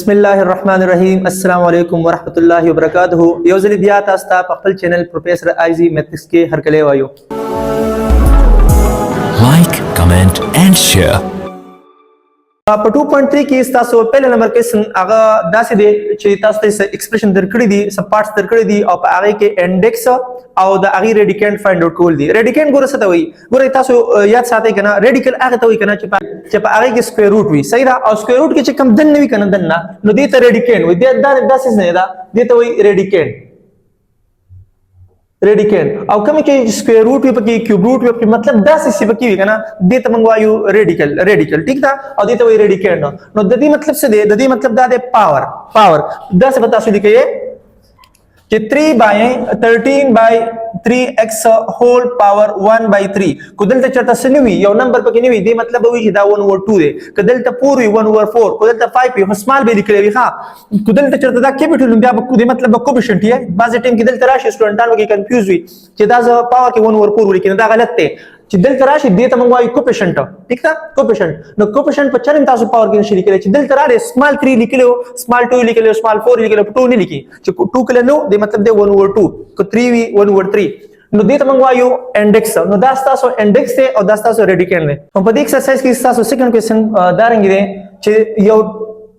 बिस्मिल्लाहिर्रहमानिर्रहीम अस्सलामुअलैकुम वरहमतुल्लाहि वबरकातुहू यो ज़ली बिया तास्ता पखल चैनल प्रोफेसर आईजी मैथलिक्स के हर कले वायो like, comment and share. 2.3 की तासो पहले नंबर क्वेश्चन आगा दासे दे چې تاسو ته एक्सप्रेशन درکړی دي सब पार्ट्स درکړی دي او په هغه کې انډیکس او د هغه ریډیکینټ فایند آوټ کول دي ریډیکینټ ګوره څه ته وایي ګوره تاسو یاد ساتئ کنه ریډیکل هغه ته وایي کنه چې په هغه کې سکوير روټ وي صحیح ده او سکوير روټ کې چې کم دن نه وي کنه دن نه نو دې ته ریډیکینټ وایي دا داسې نه ده دې ته وایي ریډیکینټ او کوم کې سکوير روټ وي پکې کیوب روټ وي پکې مطلب داسې سی پکې وي کنه دې ته موږ وایو ریډیکل ټیک ده او دې ته وایي ریډیکینټ نو د دې مطلب څه دی د دې مطلب دا دی پاور داسې به تاسو لیکئ कि 3/13/3x whole power 1/3 को दलता चरता सनवी यो नंबर पे किनी दे मतलब वही कि दा 1/2 दे को दलता पूरी 1/4 को दलता 5 पे स्मॉल बे लिख ले हां को दलता चरता दा कैपिटल में को दे मतलब कोफिशिएंट है बाज टाइम की दलता राशि स्टूडेंट के कंफ्यूज हुई कि दा पावर के 1/4 लेकिन दा गलत है چې دلته راشي دې ته موږ وایو کوفیشنټ ٹھیک ده کوفیشنټ نو کوفیشنټ په چرم تاسو پاور کې نشي لیکلی چې دلته راځي سمال 3 لیکلو سمال 2 لیکلو سمال 4 لیکلو 2 نه لیکي چې 2 کله نو د مطلب دی 1/2 کو 3 وی 1/3 نو دې ته موږ وایو انډیکس نو دا تاسو انډیکس دی او دا تاسو ریډیکینټ دی په دې ایکسرسایز کې تاسو سیکنډ کوېسچن دا رنګ دی چې یو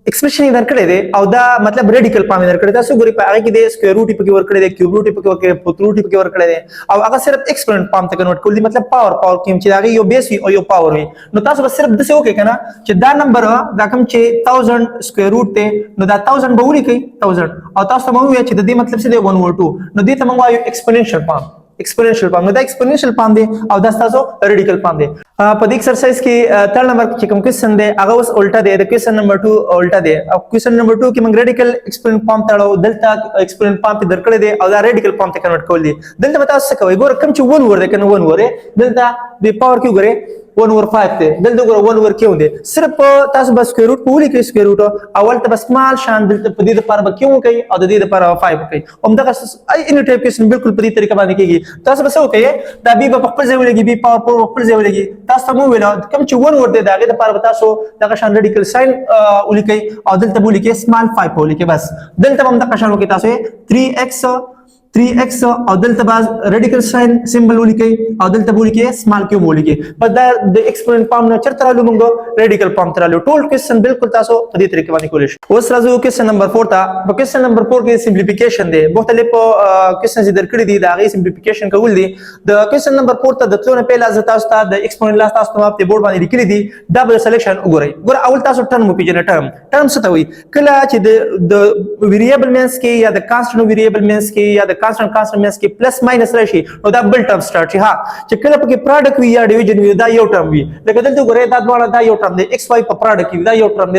एक्सप्रेशन درکړی دی او دا مطلب ریډیکل پام درکړی تاسو ګوري په هغه کې د سکوير روټ په کې ورکړی دی کیوب روټ په کې ورکړی دی پوت روټ په کې ورکړی دی او هغه صرف ایکسپوننټ پام ته کنورټ کول دي مطلب پاور کې چې هغه یو بیس وي او یو پاور وي نو تاسو به صرف دسه وکړئ کنه چې دا نمبر دا کوم چې 1000 سکوير روټ ته نو دا 1000 به ولیکئ 1000 او تاسو مو وایي چې د دې مطلب څه دی 1/2 نو دې ته موږ وایو ایکسپوننشل پام نو دا ایکسپوننشل پام دی او دا تاسو ریډیکل پام دی په دې ایکسرسایز کې تر نمبر چې کوم کوېسچن دی هغه اوس الټا دی د کوېسچن نمبر 2 الټا دی او کوېسچن نمبر 2 کې موږ ریډیکل ایکسپوننټ پام تړو دلته ایکسپوننټ پام په درکړی دی او دا ریډیکل پام ته کنورټ کول دي دلته تاسو څه کوئ ګوره کوم چې 1 ور دی کنه 1 ور دلته د پاور کې ګوره 1/5 ته دلته ګوره 1 ور کې ونده صرف تاسو بس سکوير روټ پولی کې سکوير روټ اول ته بس مال شان دلته په دې لپاره به کیو کوي او د دې لپاره 5 کوي همدغه ای ان ټایپ کې بالکل په دې طریقه باندې کېږي تاسو بس وکړئ دا بي په خپل ځای ولګي بي پاور په خپل ځای ولګي تاسو مو ویل کوم چې 1 ور دی دا غي لپاره تاسو دغه شان ریډیکل ساين ولیکئ او دلته ولیکئ سمال 5 ولیکئ بس دلته هم دغه شان وکړئ تاسو 3x او دلته باز ریډیکل ساين سمبل ولیکئ او دلته ولیکئ سمال کیوب ولیکئ په دا د ایکسپوننټ پام نه چرته رالو موږ ریډیکل پام ترالو ټول کوېسچن بالکل تاسو په دې طریقې باندې کولی شئ اوس راځو کوېسچن نمبر 4 ته په کوېسچن نمبر 4 کې سمپلیفیکیشن دی مختلف کوېسچن چې درکړي دي دا غي سمپلیفیکیشن کول دي د کوېسچن نمبر 4 ته د تلونه پهلا ز تاسو ته د ایکسپوننټ لاس تاسو ته په بورډ باندې لیکلي دي دا به سلیکشن وګورئ ګور اول تاسو ټرم پیژنئ ټرم څه ته وایي کله چې د ویریبل مینس کې یا د کانسټنټ ویریبل مینس کې یا د کانسټنټ مینس کې پلس ماینس راشي نو دا بل ټرم سٹارټ شي ها چې کله پکې پروډکټ وي یا ډیویژن وي دا یو ټرم وي لکه دلته ګورئ دا دواړه دا یو ټرم دی ایکس واي په پروډکټ وي دا یو ټرم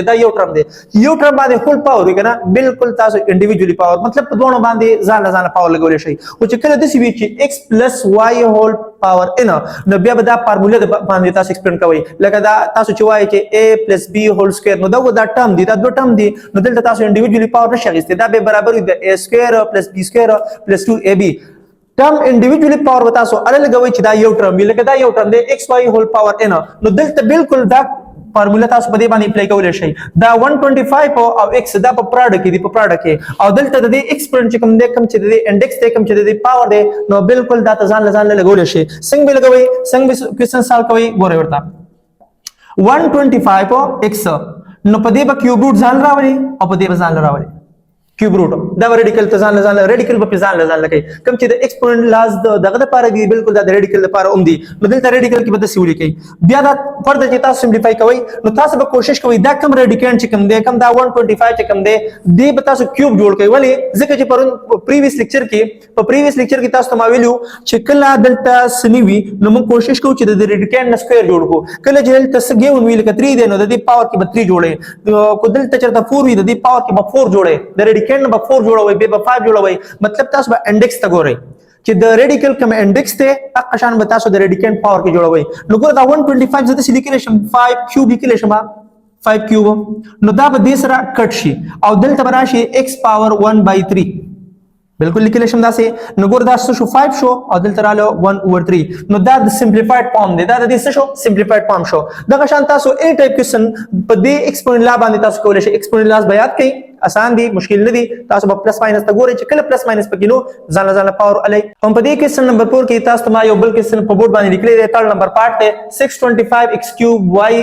دی یو ټرم باندې هول پاور وي کنه بالکل تاسو انډیویډوالي پاور مطلب په دوه باندې ځان پاور لګولې شي او چې کله د سی وی چې x + y هول پاور ان نو بیا به دا فارموله باندې تاسو ایکسپلین کوئ لکه دا تاسو چې وایي چې a + b هول سکوير نو دا ټرم دی دا دوه ټرم دی نو دلته تاسو انډیویډوالي پاور نشئ غوښتلی دا به برابر وي د a² + b² + 2ab ټرم انډیویډوالي پاور وتا سو ال لګوي چې دا یو ټرم وی لکه دا یو ټرم دی x y هول پاور n نو دلته بالکل دا فارموله تاسو په دې باندې اپلای کولای شئ دا 125 او x دا په پروډکټ کې دی په پروډکټ کې او دلته د دې ایکسپوننټ چې کوم دی کوم چې د انډیکس دی کوم چې د پاور دی نو بالکل دا ځان لګولای شي څنګه لګوي څنګه کوېسچن سالو کوي ګورئ ورته 125 x نو په دې به کیوب روټ ځان راوړي او په دې به ځان راوړي کیوب روټ دا ریډیکل ته ځان ریډیکل په ځان لګي کوم چې د ایکسپوننټ لاس دغه لپاره دی بالکل دا ریډیکل لپاره اومدي نو دلته ریډیکل کې به د سیولي کوي بیا دا فرض چې تاسو سمپلیفای کوئ نو تاسو به کوشش کوئ دا کم ریډیکینټ چې کم دی کم دا 125 چې کم دی دی به تاسو کیوب جوړ کوئ ولی ځکه چې پرون پریویس لیکچر کې تاسو ته ما ویلو چې کله دلته سنوي نو موږ کوشش کوو چې د ریډیکینټ سکوير جوړ کو کله چې دلته سګي ویل ک 3 دی نو د دې پاور کې به 3 جوړي کو دلته چرته 4 وي د دې پاور کې به 4 جوړي د ریډیکینټ به 4 جوړوي به 5 جوړوي مطلب تاسو به انډیکس ته ګورئ چې د ریډیکل کوم انډیکس ته اقشان به تاسو د ریډیکینټ پاور کې جوړوي نو ګوره دا 125 زده سې لیکل شم 5 کیوب لیکل شم 5 کیوب نو دا به دې سره کټ شي او دلته به راشي x پاور 1/3 بالکل لیکل شم داسې نو ګور دا څه شو 5 شو او دلته رااله 1/3 نو دا د سمپلیفاید فارم دی دا د څه شو سمپلیفاید فارم شو دغه شان تاسو ای ټایپ کوېسچن په دې ایکسپوننټ لا باندې تاسو کولای شئ ایکسپوننټ لاس به یاد کړئ آسان دي مشکل نه دي تاسو په پلس ماینس ته ګورئ چې کله پلس ماینس پکې نو ځان له پاور علي هم په دې کوېسچن نمبر 4 کې تاسو ته یو بل کوېسچن په بورډ باندې لیکلی دی 3 نمبر پارت دی 625x³ y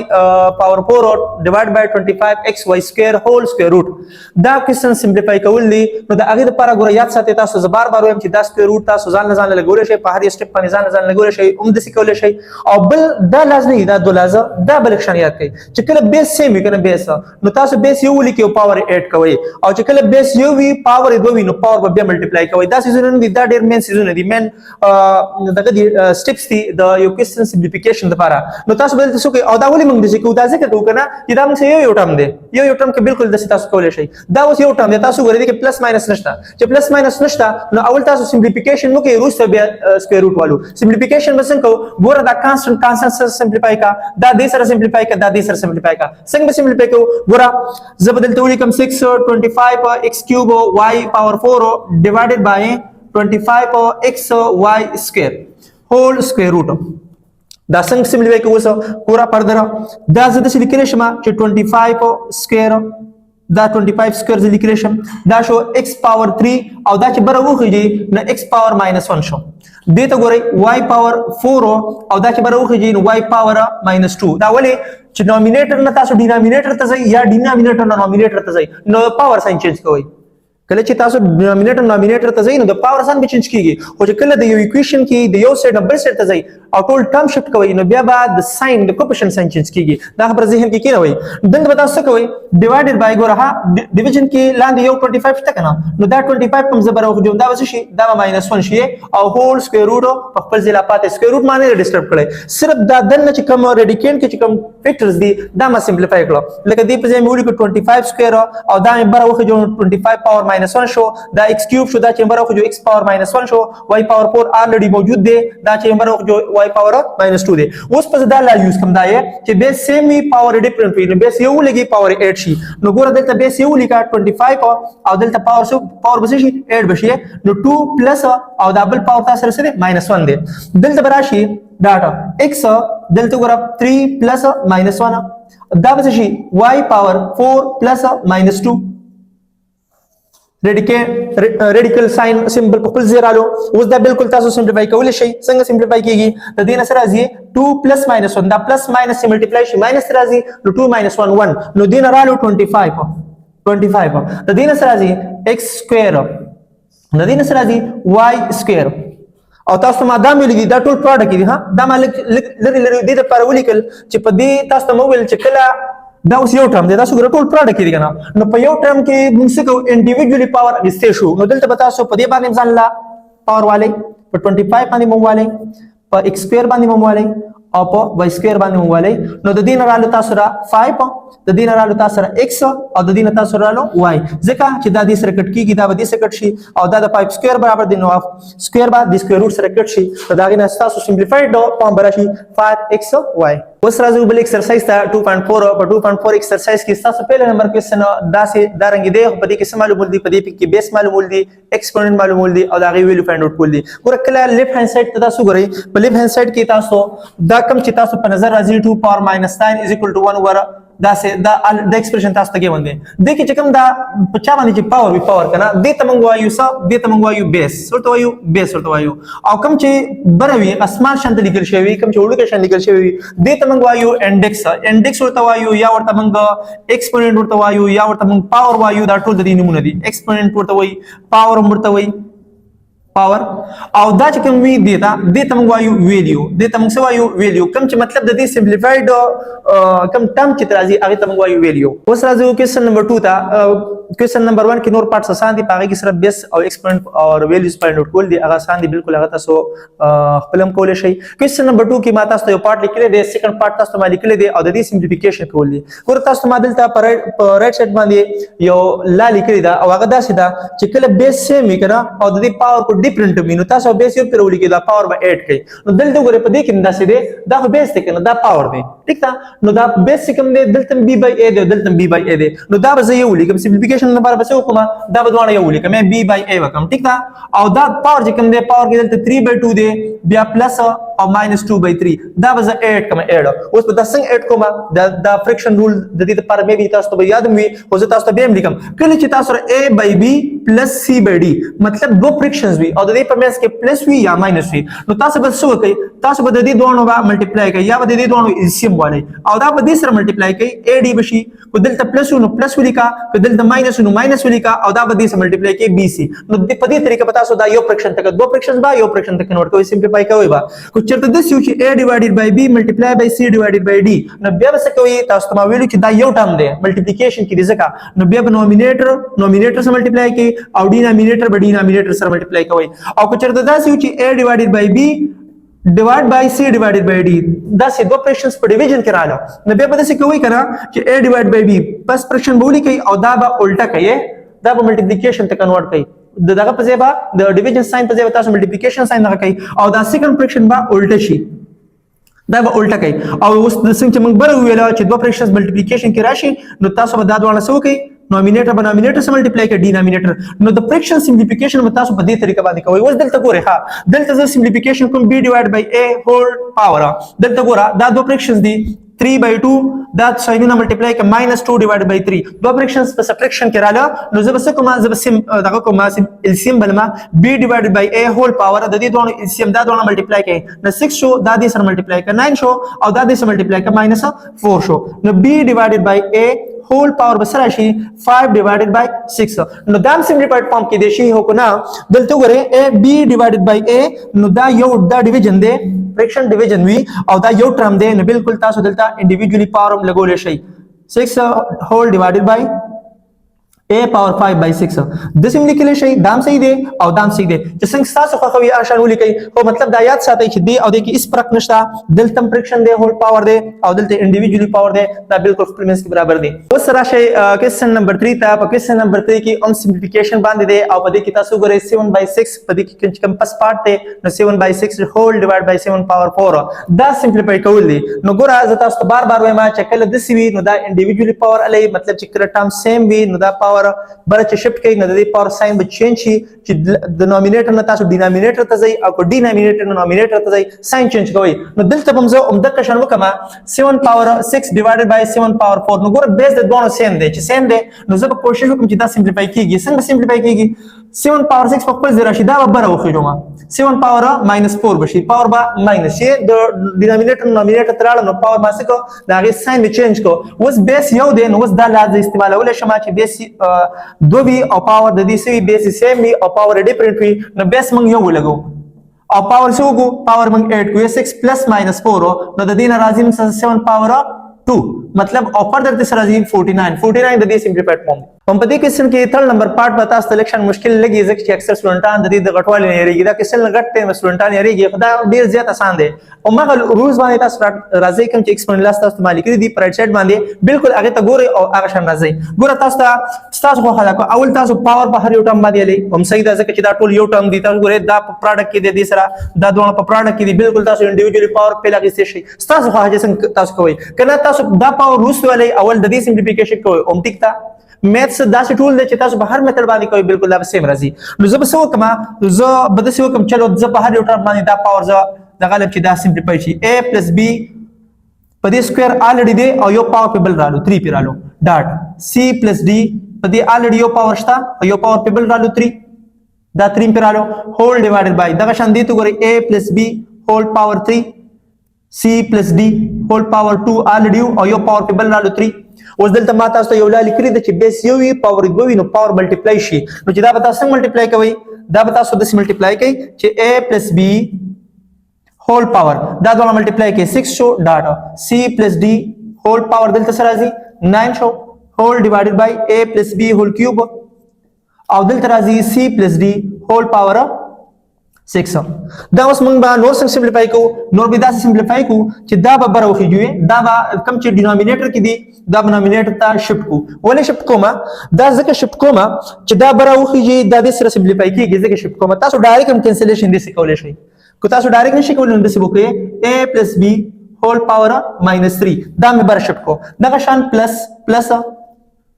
پاور 4 ډیوایډ بای 25xy سکوير هول سکوير روټ دا کوېسچن سمپلیفای کول دي نو د هغه لپاره ګوره یاد ساتئ تاسو زه بار وایم چې دا سکوير روټ تاسو ځان له لګولی شئ په هر سټپ باندې ځان لګولی شئ داسې کولی شئ او بل دا لازم نه دا دو لازم دا بل شان یاد کړئ چې کله بیس سیم وي کنه بیس نو تاسو بیس یو ولیکئ او پاور 8 کوئ او چې کله بیس یو وي پاور دوه وي نو پاور به بیا ملټیپلای کوئ دا سیزونه دي دا ډېر مین سیزونه دي مین دغه دي سټپس دي د یو کوېسچن سمپلیفیکیشن لپاره نو تاسو به تاسو کوئ او دا ولې موږ داسې کوو دا ځکه کوو کنه چې دا موږ یو ټرم دی یو ټرم کې بالکل داسې تاسو کولی شئ دا اوس یو ټرم دی تاسو ګورئ کې پلس ماینس نشته چې پلس ماینس نشته نو اول تاسو سمپلیفیکیشن وکړئ وروسته بیا سکوير روټ والو سمپلیفیکیشن به څنګه کوو ګوره دا کانسټنټ سره سمپلیفای کا دا دې سره سمپلیفای کا دا دې سره سمپلیفای کا څنګه به سمپلیفای کوو ګوره زه بدلته ولیکم 625x³ y پاور 4 ډیوایډډ بای 25xy سکوير هول سکوير روټ دا څنګه سمپلیفای کوو اوس پورا فردر دا زه د لیکلی شم چې 25 سکوير دا 25 سکوير زه لیکلی شم دا شو x پاور 3 او دا چې بره وخیږي نو x پاور -1 شو دې ته ګورئ y پاور 4 او دا چې بره وخیږي نو y پاور -2 دا ولې چې نومینیټر نه تاسو ډینامینیټر ته ځئ یا ډینامینیټر نه نومینیټر ته ځئ نو پاور ساين چینج کوئ کله چې تاسو ډینامینیټر نومینیټر ته ځئ نو د پاور ساين به چینج کیږي خو چې کله د یو ایکویشن کې د یو سیټ نه بل سیټ ته ځئ او ټول ټرم شفت کوئ نو بیا به د ساين د کوپشن ساين چینج کیږي دا خبره ذهن کې کېنوئ دلته به تاسو څه کوئ ډیوایډډ بای ګوره ها ډیویژن کې لاندې یو 25 شته کنه نو دا 25 کوم زبر وخت دا به شي دا به -1 شي او هول سکوير روټ په خپل ځای لا پاتې سکوير روټ باندې ډیسټرب کړئ صرف دا دنه چې کوم ریډیکینټ کې چې کوم فیکټرز دي دا ما سمپلیفای کړو لکه دې په ځای مې ولیکو 25 سکوير او دا مې بره وخت 25 پاور -1 شو دا x³ شو دا چې بره وخت x پاور -1 شو y پاور 4 الریډي موجود دی دا چې بره وخت y پاور -2 دی اوس په دا لا یوز کوم دا یې چې بیس سیم وي پاور ډیفرنٹ وي نو بیس یو لګي پاور 8 شي نو ګوره دلته بیس یو لیکا 25 او دلته پاور به شي 8 بشي نو 2 پلس او دا بل پاور تاسو سره -1 دی دلته براشي ډاټا x دلته ګوره 3 پلس -1 دا به شي y پاور 4 پلس -2 ریډیکل ساين سمبل په خپل ځای رالو اوس دا بالکل تاسو سمپلیفای کولی شئ څنګه سمپلیفای کیږي د دې نه سره راځي 2 پلس -1 دا پلس ماینس ملټیپلای شي ماینس راځي نو 2 -1 1 نو دې نه رالو 25 د دې نه سره راځي x سکوير د دې نه سره راځي y سکوير او تاسو ما دا ملي دا ټول پروډکټ دي ها دا مالک لري دې لپاره ولیکل چې په دې تاسو مو ویل چې کله دا اوس یو ټرم دی تاسو ګره ټول پروډکټ دی کنه نو په یو ټرم کې موږ څه کوو انډیویډوالي پاور غوښته شو نو دلته به تاسو په دې باندې ځان لا پاور والے په 25 باندې مو والے په x سکوير باندې مو والے او په y سکوير باندې مو والے نو د دې نه رالو تاسو را 5 د دې نه رالو تاسو را x او د دې نه تاسو رالو y ځکه چې دا دې سره کټ کیږي دا به دې سره کټ شي او دا د 5 سکوير برابر دی نو سکوير بعد د سکوير روټ سره کټ شي نو دا غي نه تاسو سمپلیفایډ فارم براشي 5xy اوس راځو بل ایکسرسایز ته 2.4 په 2.4 ایکسرسایز کې تاسو په نمبر کې سن داسې دارنګ دی په دې کې څه معلومول دي په دې کې بیس معلومول دي ایکسپوننټ معلومول دي او دا غي ویلیو فایند اوټ کول دي ګوره کله لیفت هاند سایډ ته تاسو ګورئ په لیفت هاند سایډ کې تاسو دا کم چې تاسو په نظر راځي 2 پاور -9 = 1 وره دا سه دا د ایکسپریشن تاسو ته کې وندي د کې چې کوم دا په چا باندې چې پاور وی پاور کنه د ته مونږ وایو څه د ته مونږ وایو بیس ورته وایو بیس ورته وایو او کوم چې بروي اسمان شانت لیکل شوی کوم چې وړو کې شان لیکل شوی د ته مونږ وایو انډیکس ورته وایو یا ورته مونږ ایکسپوننټ ورته وایو یا ورته مونږ پاور وایو دا ټول د دې نمونه دي ایکسپوننټ ورته وایي پاور ورته وایي پاور او دا چې کوم وی دیتا د ته مونږ وایو ویلیو د ته مونږ وایو ویلیو کوم چې مطلب د دې سمپلیفایډ کوم ټرم چې راځي هغه ته مونږ وایو ویلیو اوس راځو کوېسچن نمبر 2 ته کوېسچن نمبر 1 کې نور پارټس آسان دي هغه کې صرف بیس او ایکسپوننټ او ویلیوز فایند اوټ کول دي هغه آسان دي بالکل هغه تاسو خپلم کولای شئ کوېسچن نمبر 2 کې ما تاسو ته یو پارټ لیکلی دی سیکنډ پارټ تاسو ته لیکلی دی او د دې سمپلیفیکیشن کول دي ګور تاسو ما دلته په رائټ سایډ باندې یو لا لیکلی دا او هغه داسې دا چې کله بیس سیم وي کنه او د دې پاور کو ډیفرنٹ وي نو تاسو بیس یو پر ولیکي دا پاور به 8 کوي نو دلته ګوره په دې کې داسې دی دا خو بیس دی کنه دا پاور دی ٹھیک تا نو دا بیس کوم دی دلته b/a دی دلته b/a دی نو دا به زه یو لیکم سمپلیفیکیشن ملټیپلیکیشن لپاره به څه وکړم دا به دواړه یو ولیکم b by a وکم ټیک ده او دا پاور چې کوم دی پاور کې دلته 3/2 دی بیا پلس او ماینس 2/3 دا به زه 8 کوم 8 اوس په دا څنګه 8 کوم دا فریکشن رول د دې لپاره مې به تاسو ته یاد وي خو زه تاسو ته به لیکم کله چې تاسو a by b plus c by d مطلب دو فریکشنز وي او د دې په منځ کې پلس وي یا ماینس وي نو تاسو به څه وکړئ تاسو به د دې دوه به ملټیپلای کوئ یا به د دې دوه السیم والي او دا به دې سره ملټیپلای کوي ad بشي کو دلته پلس نو پلس ولیکا کو دلته ماینس نو ماینس ولیکا او دا به دې سره ملټیپلای کوي bc نو په دې طریقه په تاسو دا یو فریکشن تک دو فریکشنز با یو فریکشن تک کنورټ کوئ سمپلیفای کوئ با کو چرته د سیو چې a divided by b multiply by c divided by d نو بیا به څه کوي تاسو ته ویلو چې دا یو ټرم دی ملټیپلیکیشن کې دي ځکه نو بیا به نومینیټر سره ملټیپلای کوي او ډینامینیټر به ډینامینیټر سره ملټیپلای کوي او کو چرته دا سیو چې a divided by b divide by c divided by d دا سه دوه فریکشنز په ډیویژن کې رااله نو بیا به څه کوي کنه چې a divided by b پس فریکشن بولی کوي او دا به الټا کوي دا به ملټیپلیکیشن ته کنورټ کوي دغه په ځای به د ډیویژن ساين په ځای تاسو ملټیپلیکیشن ساين دغه کوي او دا سیکنډ فریکشن به الټا شي دا به الټا کوي او اوس د څنګه چې موږ بر ویل چې دوه فریکشنز ملټیپلیکیشن کې راشي نو تاسو به دا دوه څه وکړي نومینیټر به نومینیټر سره ملټیپلای کوي ډینامینیټر نو د فریکشن سمپلیفیکیشن به تاسو په دې طریقه باندې کوئ اوس دلته ګوره ها دلته زه سمپلیفیکیشن کوم b ډیوایډ بای a هول پاور دلته ګوره دا دوه فریکشنز دي 3/2 دا ساينونه ملټیپلای کوي -2 ډیوایډ بای 3 دوه فریکشنز په سبټریکشن کې رااله نو زه به څه کوم زه به سم دغه کوم السیم بلما b ډیوایډ بای a هول پاور د دې دوه السیم دا دوه ملټیپلای کوي نو 6 شو دا دې سره ملټیپلای کوي 9 شو او دا دې سره ملټیپلای کوي -4 شو نو b ډیوایډ بای a whole power بسره شي 5 divided by 6 نو دا سمپلیفایډ فارم کې دی شي هو کنه دلته وګوره a b divided by a نو دا یو دا ډیویژن دی فریکشن ډیویژن وی او دا یو ټرم دی نو بالکل تاسو دلته انډیویډوالي پاور لګول شي 6 whole divided by a power 5 by 6 د سیم لیکل شي دام صحیح دی او دام صحیح دی چې څنګه تاسو خو خوي ارشاد ولیکي او مطلب دا یاد ساتئ چې دی او د کې اس فرق نشته دلته فریکشن دی هول پاور دی او دلته انډیویډوالي پاور دی دا بالکل خپل منځ کې برابر دی اوس راشي کوېسچن نمبر 3 ته په کوېسچن نمبر 3 کې هم سمپلیفیکیشن باندې دی او په دې کې تاسو ګورئ 7 by 6 په دې کې کوم پس پارت دی نو 7 by 6 هول ډیوایډ بای 7 پاور 4 دا سمپلیفای کول دی نو ګوره زه تاسو ته بار وایم چې کله د سی وی نو دا انډیویډوالي پاور علی مطلب چې کله ټرم سیم وي نو دا پاور بل چې شفت کوي نو د دې پاور ساين به چینج شي چې د نومینیټر نه تاسو ډینامینیټر ته ځئ او کو ډینامینیټر نه نومینیټر ته ځئ ساين چینج کوي نو دلته هم زه عمده قشن وکما 7 پاور 6 ډیوایډډ بای 7 پاور 4 نو ګوره بیس د دوه سیم دی چې سیم دی نو زه به کوشش وکم چې دا سمپلیفای کیږي څنګه سمپلیفای کیږي 7 پاور 6 په خپل ځای راشي دا به بره وخیږم 7 پاور -4 بشي پاور به ماینس شي د ډینامینیټر نومینیټر تراله نو پاور ما څه کو دا غي ساين به چینج کو اوس بیس یو دی نو اوس دا لازم استعمالول شم چې بیس دو وی او پاور د دې سوي بیس سیم وی او پاور ډیفرنٹ وی نو بیس موږ یو ولګو او پاور څه وګو پاور موږ 8 کو 6 + -4 نو د دې نه راځي 7 پاور 2 मतलब ऑफर दर तीसरा जी 49 د دې سمپلیفایډ فارم هم په دې کوېسچن کې تھرډ نمبر پارت به تاسو سلیکشن مشکل لګي ځکه چې اکثر سټوډنټان د دې د غټوالي نه یریږي دا کوېسچن غټ ته سټوډنټان یریږي خدا ډیر زیات آسان دی او مغه روز باندې تاسو راځي کوم چې ایکسپرiment لاس تاسو مالي کړی دی پرایټ سایډ باندې بالکل هغه ته ګوري او هغه شان راځي ګوره تاسو خو خلک اول تاسو پاور په هر یو ټرم باندې لې هم صحیح ده ځکه چې دا ټول یو ټرم دی تاسو ګوره دا په پروډکټ کې دی سره دا دوه په پروډکټ کې دی بالکل تاسو انډیویډوالي پاور په لګي شي تاسو خو هغه څنګه تاسو کوي کنه تاسو دا پاور روس ولې اول د دې سمپلیفیکیشن کوي اوم ټیک تا میث داسې ټول دی چې تاسو به هر میتھډ باندې کوئ بالکل دا سیم راځي نو زه به څه وکړم زه به داسې وکړم چلو زه په هر یو ټرم باندې دا پاور زه د غالب چې دا سمپلیفای شي a + b په دې سکوير الریډي دی او یو پاور په بل رالو 3 پی رالو ډاټ c + d په دې الریډي یو پاور شته او یو پاور په بل رالو 3 دا 3 پی رالو هول ډیوایډډ بای دا شان دی ته ګورئ a + b هول پاور 3 c + d هول پاور 2 الریډي او یو پاور په بل رالو 3 اوس دلته ما تاسو ته یو لالي کړی د چې بیس یو وي پاور دوه وي نو پاور ملټیپلای شي نو چې دا به تاسو ملټیپلای کوئ دا به تاسو د ملټیپلای کوي چې a + b هول پاور دا دوه ملټیپلای کوي 6 شو ډاټ c + d هول پاور دلته سره راځي 9 شو هول ډیوایډډ بای a + b هول کیوب او دلته راځي c + d هول پاور 6 دا اوس موږ به نور څنګه سمپلیفای کوو نور به دا سمپلیفای کوو چې دا به بره وخیږي دا به کم چې ډینامینیټر کې دی دا ډینامینیټر ته شفت کو ولې شفت کوم دا ځکه شفت کوم چې دا بره وخیږي دا د سره سمپلیفای کیږي ځکه شفت کوم تاسو ډایرکټ هم کینسلیشن دي کولای شئ کو تاسو ډایرکټ نشئ کولای نو د څه وکړئ a + b هول پاور -3 دا مې بره شفت کو دا شان پلس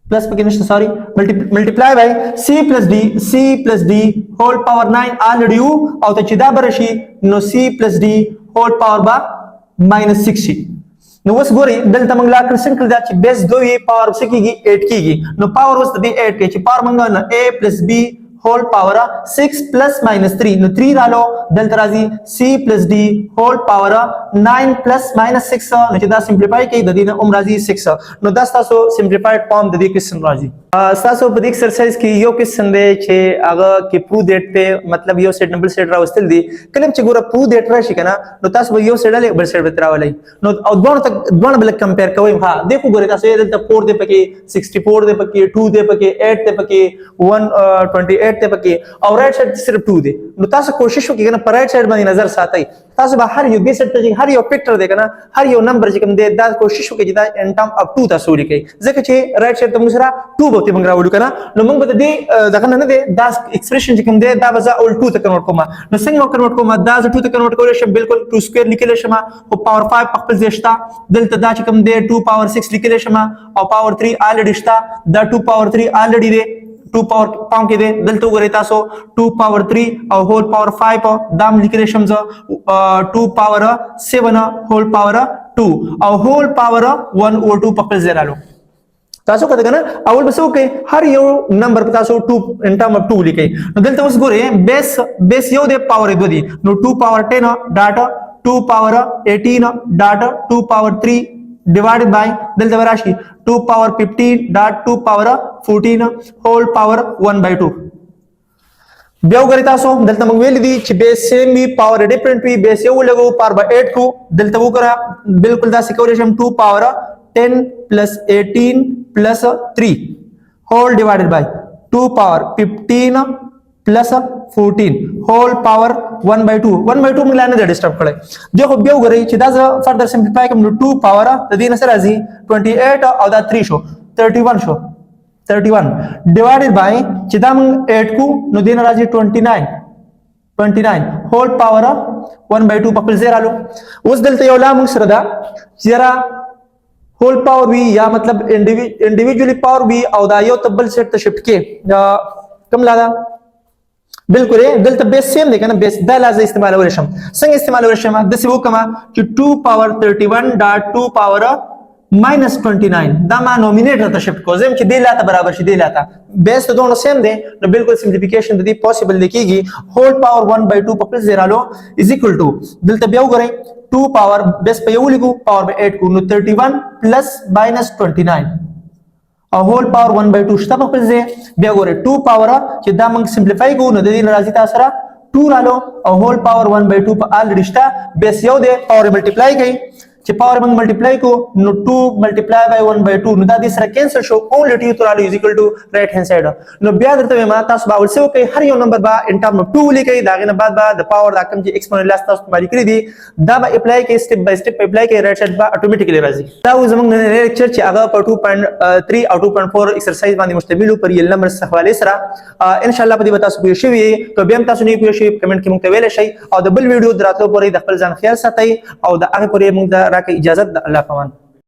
प्लस पक्के नशते sorry multiply by c plus d whole power 9 already u او ته چې دا برشي نو c plus d whole power با -6 شي نو اوس ګوري دلته موږ لا کړ څنګه دا چې بیس 2 یې پاور څه کیږي 8 کیږي نو پاور اوس د 8 کې چې پاور موږ نه a plus b whole power 6 plus minus 3 نو 3 رالو دلته راځي c plus d whole power 9 plus minus 6 نو چې دا سمپلیفای کوي د دې نه عمر راځي 6 نو دا تاسو سمپلیفایډ فارم د دې کوېسچن راځي تاسو په دې ایکسرسایز کې یو کوېسچن دی چې هغه کې پرو دیټ ته مطلب یو سیټ نمبر سیټ راوستل دي کله چې ګوره پرو دیټ راشي کنه نو تاسو به یو سیټ له بل سیټ به تراولای نو او دوه بل کمپیر کوئ ها دیکھو ګوره تاسو دلته 4 دی پکې 64 دی پکې 2 دی پکې 8 دی پکې 128 دی پکې او رائټ سایډ صرف 2 دی نو تاسو کوشش وکړئ کنه پر رائټ سایډ باندې نظر ساتئ تاسو به هر یو بیسټ ته هر یو فیکټر دی کنه هر یو نمبر چې کوم دی دا کوشش وکړئ چې دا ان ټرم اف 2 تاسو لیکئ ځکه چې رائټ سایډ ته موږ سره 2 به موږ راوړو کنه نو موږ به دې دغه نه دی دا ایکسپریشن چې کوم دی دا به زه اول 2 ته کنورټ کوم نو څنګه کنورټ کوم دا زه 2 ته کنورټ کولای شم بالکل 2 سکوير لیکلی شم او پاور 5 په خپل ځای شته دلته دا چې کوم دی 2 پاور 6 لیکلی شم او پاور 3 الریډي شته دا 2 پاور 3 الریډي دی 2 پاور پام کې دی دلته وګورئ تاسو 2 پاور 3 او هول پاور 5 دام لیکلی شم زه 2 پاور 7 هول پاور 2 او هول پاور 1 او 2 په خپل ځای رالو تاسو کته کنه اول بس اوکے هر یو نمبر په تاسو 2 ان ټرم اف 2 لیکئ نو دلته اوس ګورئ بیس یو د پاور 2 دی نو 2 پاور 10 ډاټ 2 پاور 18 ډاټ 2 پاور 3 divided by دلته راشي 2 پاور 15 ډاټ 2 پاور 14 هول پاور 1 by 2 بیا وګورئ تاسو دلته موږ ویل دي چې بیس سیم وي پاور ډیفرنٹ وي بیس یو لګو پاور by 8 کو دلته وګورئ بالکل دا سیکوریشن 2 پاور 10 plus 18 plus 3 whole divided by 2 power 15 plus 14 whole power 1 by 2 1 by 2 موږ لاندې ډیسټرب کړی دیکھو بیا وګورئ چې دا زه فردر سمپلیفای کوم نو 2 پاور د دې نه سره راځي 28 او دا 3 شو 31 شو 31 divided by چې دا موږ 8 کو نو دې نه راځي 29 whole power 1 by 2 په خپل ځای رالو اوس دلته یو لا موږ سره دا چې هول پاور وی یا مطلب انډیویډوالي پاور وی او دا یو تبل سیټ ته شفت کې کم لادا بالکل دلته بیس سیم دی کنه بیس دا لازم استعمالول شم څنګه استعمالول شم د سی وکما چې 2 پاور 31 ډاټ 2 پاور -29 دا ما نومینیټر ته شفت کو زم چې دی لاته برابر شي دی لاته بیس ته دوه سیم دی نو بالکل سمپلیفیکیشن د دې پوسیبل لیکيږي هول پاور 1 by 2 په پلس زیرالو از ایکوال ټو دلته بیا وګورئ 2 پاور بیس په یو لیکو پاور په 8 کو نو 31 پلس -29 او هول پاور 1 by 2 شته په خپل ځای بیا وګورئ 2 پاور چې دا موږ سمپلیفای کوو نو د دې راځي تاسو سره 2 رالو او هول پاور 1 by 2 په الریډي شته بیس یو دی پاور ملټیپلای کوي چې پاور موږ ملټیپلای کو نو 2 ملټیپلای بای 1 by 2 نو دا د سره کینسل شو اونلی ټی تو رالو از ایکوال ټو رائټ هاند سایډ نو بیا درته ما تاسو باول څه کوي هر یو نمبر با ان ټرم اف 2 لیکي دا غنه بعد با د پاور دا کم چې ایکسپوننټ لاس تاسو مالي کړی دي دا به اپلای کوي سټپ بای سټپ اپلای کوي رائټ سایډ با اتوماتیکلی راځي دا زموږ نن لیکچر چې هغه په 2.3 او 2.4 ایکسرسایز باندې مشتمل پر یل نمبر څخه حواله سره ان شاء الله په دې تاسو پوه شئ که به هم تاسو نه پوه شئ کمنټ کې مونږ ته ویل شئ او د بل ویډیو دراتلو پورې د خپل ځان خیال ساتئ او د هغه پورې مونږ ته راکې اجازه الله پامان